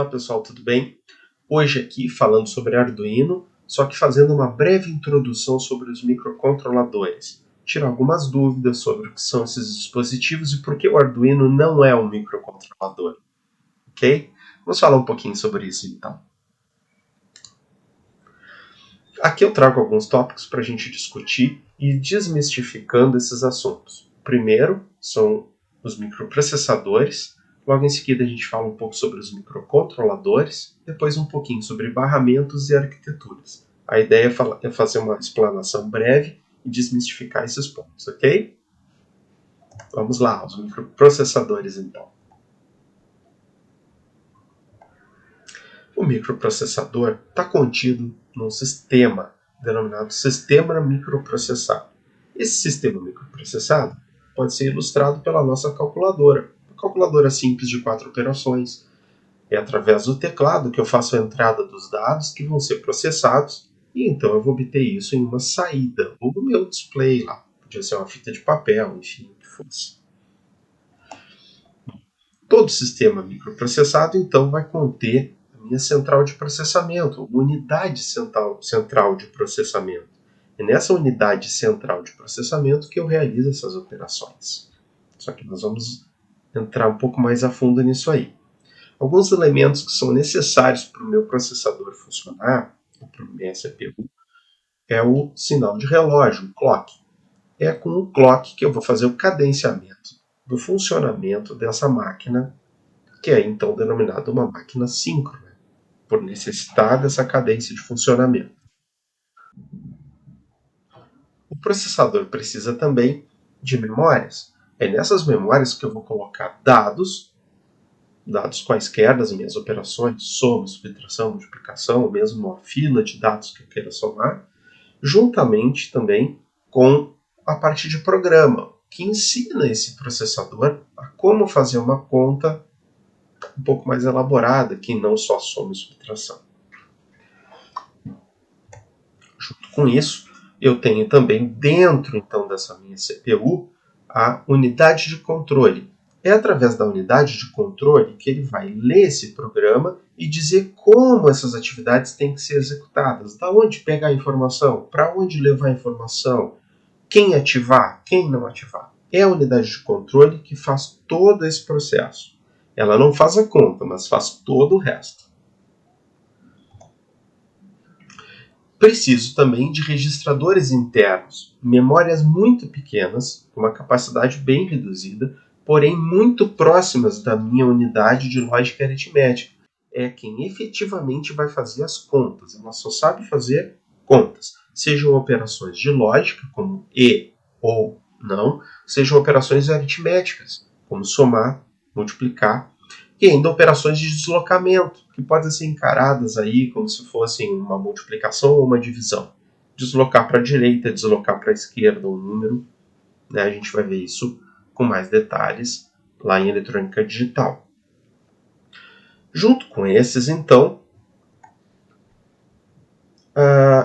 pessoal, tudo bem? Hoje aqui falando sobre Arduino, só que fazendo uma breve introdução sobre os microcontroladores. Tirar algumas dúvidas sobre o que são esses dispositivos e por que o Arduino não é um microcontrolador, ok? Vamos falar um pouquinho sobre isso então. Aqui eu trago alguns tópicos para a gente discutir e ir desmistificando esses assuntos. O primeiro são os microprocessadores. Logo em seguida a gente fala um pouco sobre os microcontroladores, depois um pouquinho sobre barramentos e arquiteturas. A ideia é fazer uma explanação breve e desmistificar esses pontos, ok? Vamos lá, os microprocessadores então. O microprocessador está contido num sistema denominado sistema microprocessado. Esse sistema microprocessado pode ser ilustrado pela nossa calculadora. Uma calculadora simples de 4 operações. É através do teclado que eu faço a entrada dos dados que vão ser processados e então eu vou obter isso em uma saída, ou no meu display lá. Podia ser uma fita de papel, enfim, o que fosse. Todo sistema microprocessado então vai conter a minha central de processamento, uma unidade central de processamento. É nessa unidade central de processamento que eu realizo essas operações. Só que nós vamos entrar um pouco mais a fundo nisso aí. Alguns elementos que são necessários para o meu processador funcionar, para a minha CPU, é o sinal de relógio, o clock. É com o clock que eu vou fazer o cadenciamento do funcionamento dessa máquina, que é então denominada uma máquina síncrona, por necessitar dessa cadência de funcionamento. O processador precisa também de memórias. É nessas memórias que eu vou colocar dados quaisquer das minhas operações, soma, subtração, multiplicação, ou mesmo uma fila de dados que eu queira somar, juntamente também com a parte de programa, que ensina esse processador a como fazer uma conta um pouco mais elaborada, que não só soma e subtração. Junto com isso, eu tenho também dentro então dessa minha CPU a unidade de controle. É através da unidade de controle que ele vai ler esse programa e dizer como essas atividades têm que ser executadas, da onde pegar a informação, para onde levar a informação, quem ativar, quem não ativar. É a unidade de controle que faz todo esse processo. Ela não faz a conta, mas faz todo o resto. Preciso também de registradores internos, memórias muito pequenas, com uma capacidade bem reduzida, porém muito próximas da minha unidade de lógica aritmética. É quem efetivamente vai fazer as contas. Ela só sabe fazer contas, sejam operações de lógica, como e ou não, sejam operações aritméticas, como somar, multiplicar, e ainda operações de deslocamento, que podem ser encaradas aí como se fossem uma multiplicação ou uma divisão. Deslocar para a direita, deslocar para a esquerda um número. Né? A gente vai ver isso com mais detalhes lá em eletrônica digital. Junto com esses, então,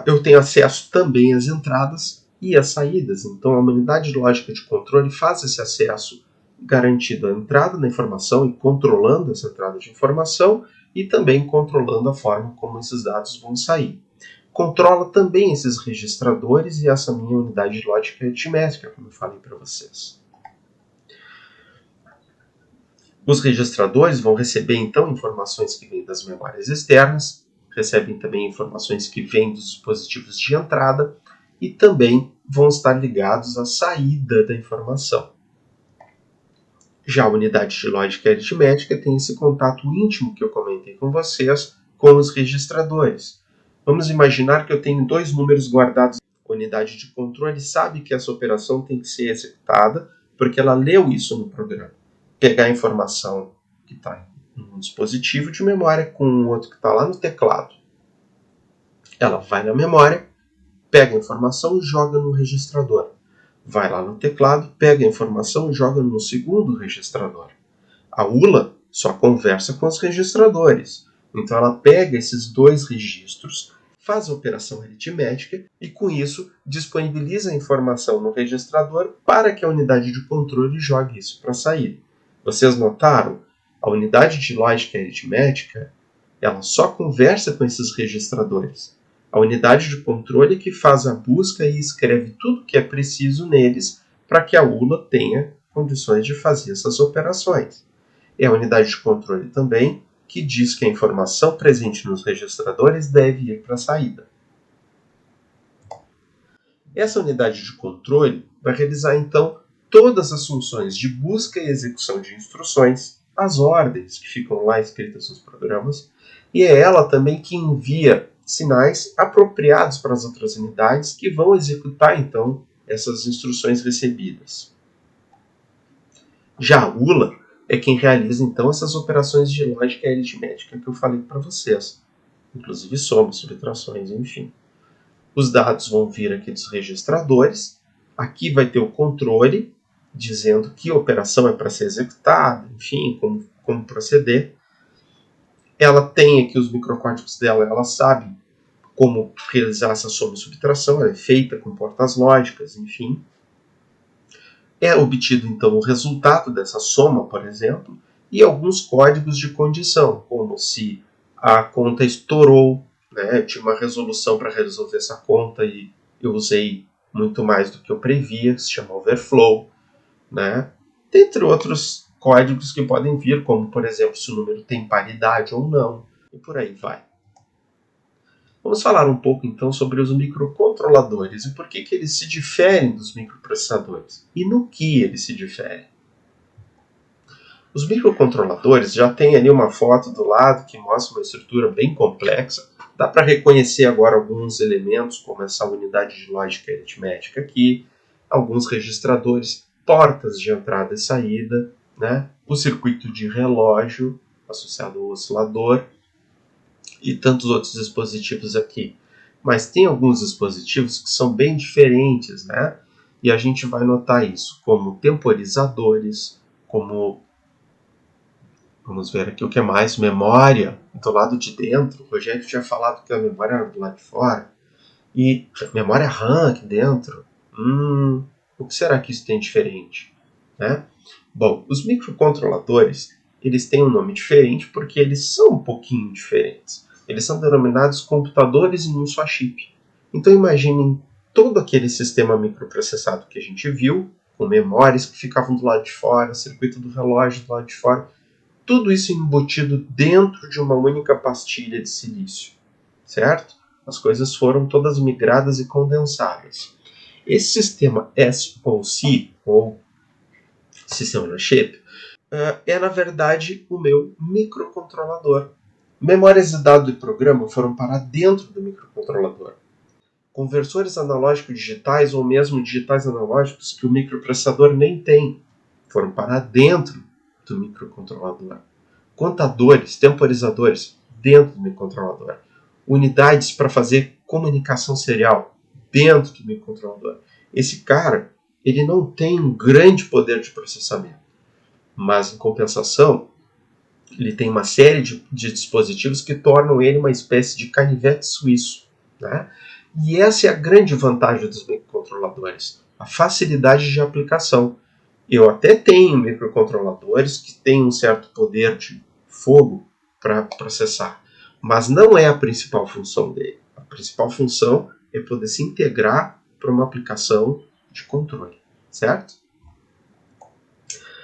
eu tenho acesso também às entradas e às saídas. Então, a unidade de lógica de controle faz esse acesso garantindo a entrada da informação e controlando essa entrada de informação e também controlando a forma como esses dados vão sair. Controla também esses registradores e essa minha unidade de lógica aritmética, como eu falei para vocês. Os registradores vão receber então informações que vêm das memórias externas, recebem também informações que vêm dos dispositivos de entrada e também vão estar ligados à saída da informação. Já a unidade de lógica aritmética tem esse contato íntimo que eu comentei com vocês com os registradores. Vamos imaginar que eu tenho dois números guardados. A unidade de controle sabe que essa operação tem que ser executada porque ela leu isso no programa. Pegar a informação que está em um dispositivo de memória com o outro que está lá no teclado. Ela vai na memória, pega a informação e joga no registrador. Vai lá no teclado, pega a informação e joga no segundo registrador. A ULA só conversa com os registradores. Então ela pega esses dois registros, faz a operação aritmética e com isso disponibiliza a informação no registrador para que a unidade de controle jogue isso para sair. Vocês notaram? A unidade de lógica aritmética ela só conversa com esses registradores. A unidade de controle que faz a busca e escreve tudo o que é preciso neles para que a ULA tenha condições de fazer essas operações. É a unidade de controle também que diz que a informação presente nos registradores deve ir para a saída. Essa unidade de controle vai realizar, então, todas as funções de busca e execução de instruções, as ordens que ficam lá escritas nos programas, e é ela também que envia sinais apropriados para as outras unidades que vão executar, então, essas instruções recebidas. Já a ULA é quem realiza, então, essas operações de lógica e aritmética que eu falei para vocês, inclusive somas, subtrações, enfim. Os dados vão vir aqui dos registradores, aqui vai ter o controle, dizendo que operação é para ser executada, enfim, como proceder. Ela tem aqui os microcódigos dela, ela sabe como realizar essa soma e subtração, ela é feita com portas lógicas, enfim. É obtido, então, o resultado dessa soma, por exemplo, e alguns códigos de condição, como se a conta estourou, né? Eu tinha uma resolução para resolver essa conta e eu usei muito mais do que eu previa, que se chama overflow, né? Dentre outros códigos que podem vir, como, por exemplo, se o número tem paridade ou não, e por aí vai. Vamos falar um pouco, então, sobre os microcontroladores e por que eles se diferem dos microprocessadores e no que eles se diferem. Os microcontroladores já tem ali uma foto do lado que mostra uma estrutura bem complexa. Dá para reconhecer agora alguns elementos, como essa unidade de lógica aritmética aqui, alguns registradores, portas de entrada e saída, né? O circuito de relógio associado ao oscilador e tantos outros dispositivos aqui. Mas tem alguns dispositivos que são bem diferentes, né? E a gente vai notar isso, como temporizadores, como, vamos ver aqui o que é mais, memória do lado de dentro. O Rogério tinha falado que a memória era do lado de fora. E memória RAM aqui dentro. O que será que isso tem diferente? Né? Bom, os microcontroladores, eles têm um nome diferente porque eles são um pouquinho diferentes. Eles são denominados computadores em um só chip. Então imaginem todo aquele sistema microprocessado que a gente viu, com memórias que ficavam do lado de fora, circuito do relógio do lado de fora, tudo isso embutido dentro de uma única pastilha de silício, certo? As coisas foram todas migradas e condensadas. Esse sistema SoC, ou sistema on chip, é na verdade o meu microcontrolador. Memórias de dado e programa foram parar dentro do microcontrolador. Conversores analógicos digitais ou mesmo digitais analógicos que o microprocessador nem tem foram parar dentro do microcontrolador. Contadores, temporizadores dentro do microcontrolador. Unidades para fazer comunicação serial dentro do microcontrolador. Esse cara, ele não tem um grande poder de processamento, mas em compensação, ele tem uma série de dispositivos que tornam ele uma espécie de canivete suíço, né? E essa é a grande vantagem dos microcontroladores, a facilidade de aplicação. Eu até tenho microcontroladores que têm um certo poder de fogo para processar, mas não é a principal função dele. A principal função é poder se integrar para uma aplicação de controle, certo?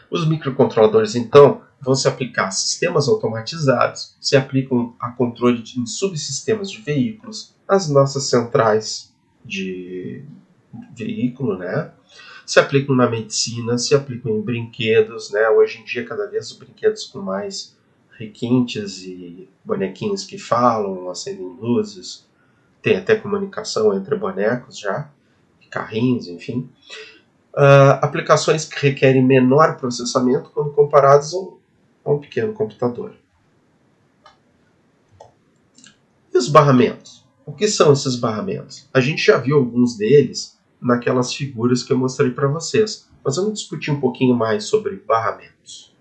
Os microcontroladores, então, vão se aplicar a sistemas automatizados, se aplicam a controle em subsistemas de veículos, as nossas centrais de veículo, né? Se aplicam na medicina, se aplicam em brinquedos, né? Hoje em dia, cada vez os brinquedos com mais requintes e bonequinhos que falam, acendem luzes, tem até comunicação entre bonecos já, carrinhos, enfim. Aplicações que requerem menor processamento quando comparados a um pequeno computador. E os barramentos? O que são esses barramentos? A gente já viu alguns deles naquelas figuras que eu mostrei para vocês, mas vamos discutir um pouquinho mais sobre barramentos.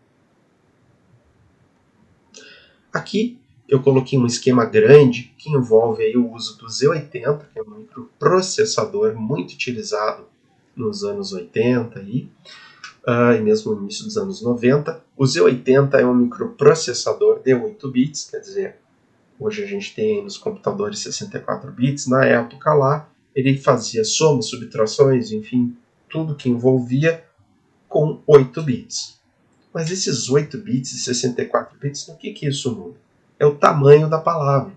Aqui eu coloquei um esquema grande que envolve aí o uso do Z80, que é um microprocessador muito utilizado nos anos 80 e mesmo no início dos anos 90. O Z80 é um microprocessador de 8 bits, quer dizer, Hoje a gente tem nos computadores 64 bits. Na época lá, ele fazia somas, subtrações, enfim, tudo que envolvia com 8 bits. Mas esses 8 bits e 64 bits, no que isso muda? É o tamanho da palavra.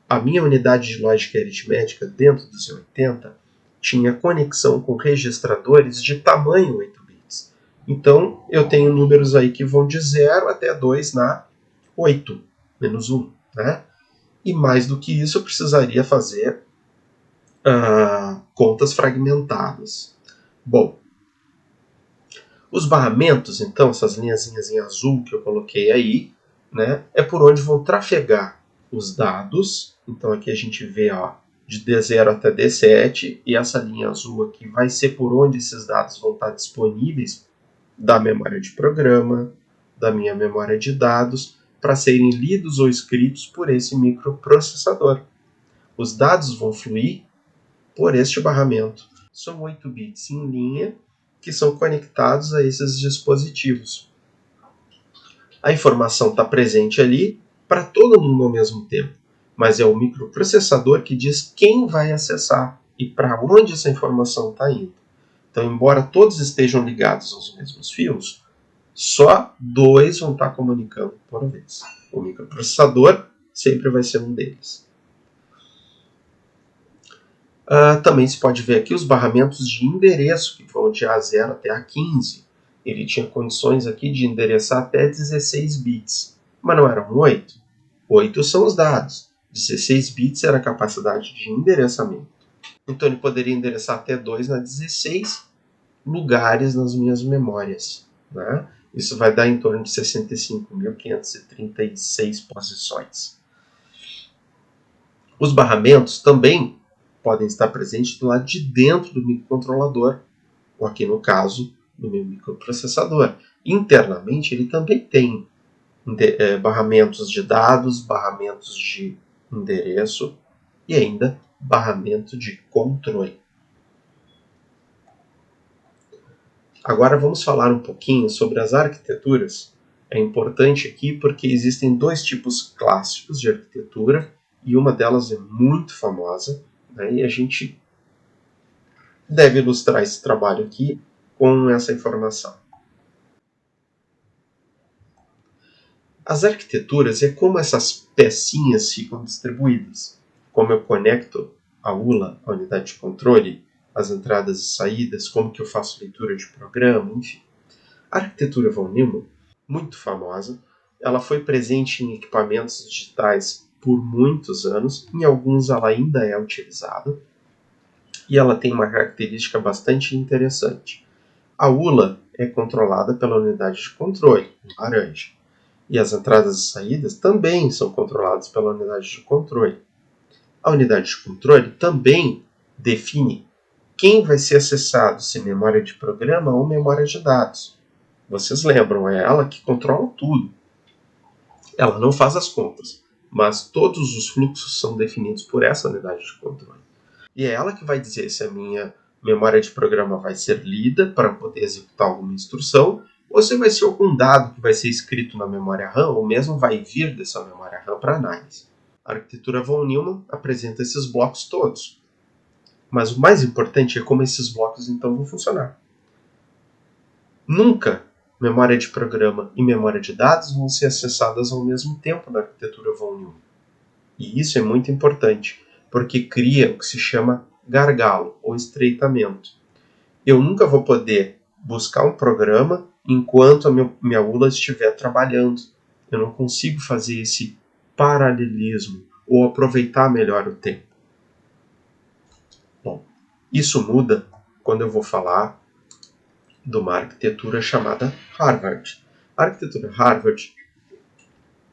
A minha unidade de lógica aritmética dentro do Z80 tinha conexão com registradores de tamanho 8 bits. Então, eu tenho números aí que vão de 0 até 2 na 8, menos 1. Né? E mais do que isso, eu precisaria fazer contas fragmentadas. Bom, os barramentos, então, essas linhazinhas em azul que eu coloquei aí, né, é por onde vão trafegar os dados. Então aqui a gente vê de D0 até D7, e essa linha azul aqui vai ser por onde esses dados vão estar disponíveis da memória de programa, da minha memória de dados, para serem lidos ou escritos por esse microprocessador. Os dados vão fluir por este barramento. São 8 bits em linha que são conectados a esses dispositivos. A informação está presente ali para todo mundo ao mesmo tempo, mas é o microprocessador que diz quem vai acessar e para onde essa informação está indo. Então, embora todos estejam ligados aos mesmos fios, só dois vão estar comunicando por vez. O microprocessador sempre vai ser um deles. Também se pode ver aqui os barramentos de endereço, que vão de A0 até A15. Ele tinha condições aqui de endereçar até 16 bits, mas não eram 8. 8 são os dados. 16 bits era a capacidade de endereçamento. Então ele poderia endereçar até 2 na 16 lugares nas minhas memórias. Né? Isso vai dar em torno de 65.536 posições. Os barramentos também podem estar presentes do lado de dentro do microcontrolador, ou aqui no caso, do meu microprocessador. Internamente, ele também tem barramentos de dados, barramentos de endereço e ainda barramento de controle. Agora vamos falar um pouquinho sobre as arquiteturas. É importante aqui porque existem dois tipos clássicos de arquitetura e uma delas é muito famosa, né, e a gente deve ilustrar esse trabalho aqui com essa informação. As arquiteturas é como essas pecinhas ficam distribuídas. Como eu conecto a ULA, a unidade de controle, as entradas e saídas, como que eu faço leitura de programa, enfim. A arquitetura von Neumann, muito famosa, ela foi presente em equipamentos digitais por muitos anos, em alguns ela ainda é utilizada, e ela tem uma característica bastante interessante. A ULA é controlada pela unidade de controle, laranja, e as entradas e saídas também são controladas pela unidade de controle. A unidade de controle também define quem vai ser acessado, se memória de programa ou memória de dados. Vocês lembram, é ela que controla tudo. Ela não faz as contas, mas todos os fluxos são definidos por essa unidade de controle. E é ela que vai dizer se a minha memória de programa vai ser lida para poder executar alguma instrução, ou se vai ser algum dado que vai ser escrito na memória RAM, ou mesmo vai vir dessa memória RAM para análise. A arquitetura von Neumann apresenta esses blocos todos. Mas o mais importante é como esses blocos então vão funcionar. Nunca memória de programa e memória de dados vão ser acessadas ao mesmo tempo na arquitetura von Neumann. E isso é muito importante, porque cria o que se chama gargalo ou estreitamento. Eu nunca vou poder buscar um programa enquanto a minha ULA estiver trabalhando. Eu não consigo fazer esse paralelismo ou aproveitar melhor o tempo. Bom, isso muda quando eu vou falar de uma arquitetura chamada Harvard. A arquitetura Harvard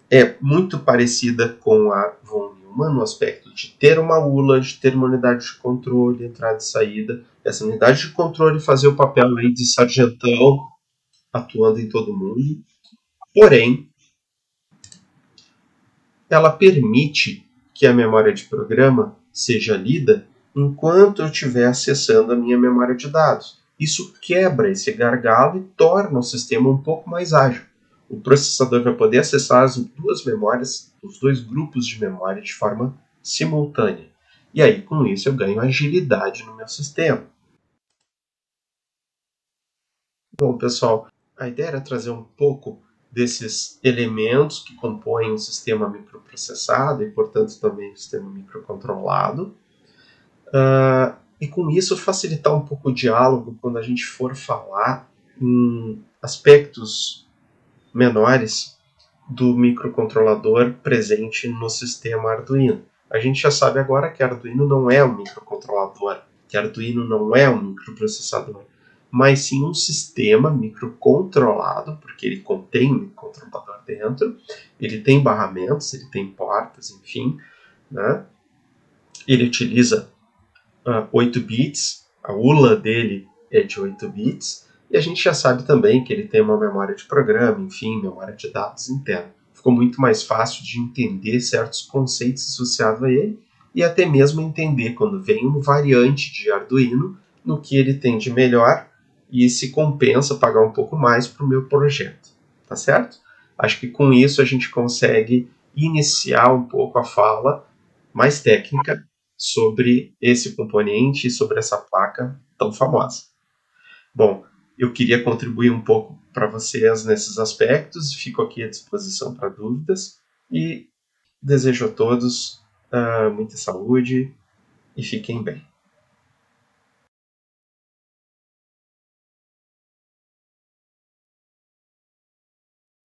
é muito parecida com a von Neumann no aspecto de ter uma ULA, de ter uma unidade de controle, entrada e saída. Essa unidade de controle fazer o papel aí de sargentão, atuando em todo mundo. Porém, ela permite que a memória de programa seja lida enquanto eu estiver acessando a minha memória de dados. Isso quebra esse gargalo e torna o sistema um pouco mais ágil. o processador vai poder acessar as duas memórias, os dois grupos de memória de forma simultânea. E aí, com isso, eu ganho agilidade no meu sistema. Bom, pessoal, a ideia era trazer um pouco desses elementos que compõem um sistema microprocessado e, portanto, também um sistema microcontrolado. E com isso facilitar um pouco o diálogo quando a gente for falar em aspectos menores do microcontrolador presente no sistema Arduino. A gente já sabe agora que Arduino não é um microcontrolador, que Arduino não é um microprocessador, mas sim um sistema microcontrolado, porque ele contém um microcontrolador dentro, ele tem barramentos, ele tem portas, enfim, né? Ele utiliza 8 bits, a ULA dele é de 8 bits, e a gente já sabe também que ele tem uma memória de programa, enfim, memória de dados interna. Ficou muito mais fácil de entender certos conceitos associados a ele e até mesmo entender quando vem uma variante de Arduino no que ele tem de melhor e se compensa pagar um pouco mais para o meu projeto, tá certo? Acho que com isso a gente consegue iniciar um pouco a fala mais técnica sobre esse componente e sobre essa placa tão famosa. Bom, eu queria contribuir um pouco para vocês nesses aspectos, fico aqui à disposição para dúvidas e desejo a todos muita saúde e fiquem bem.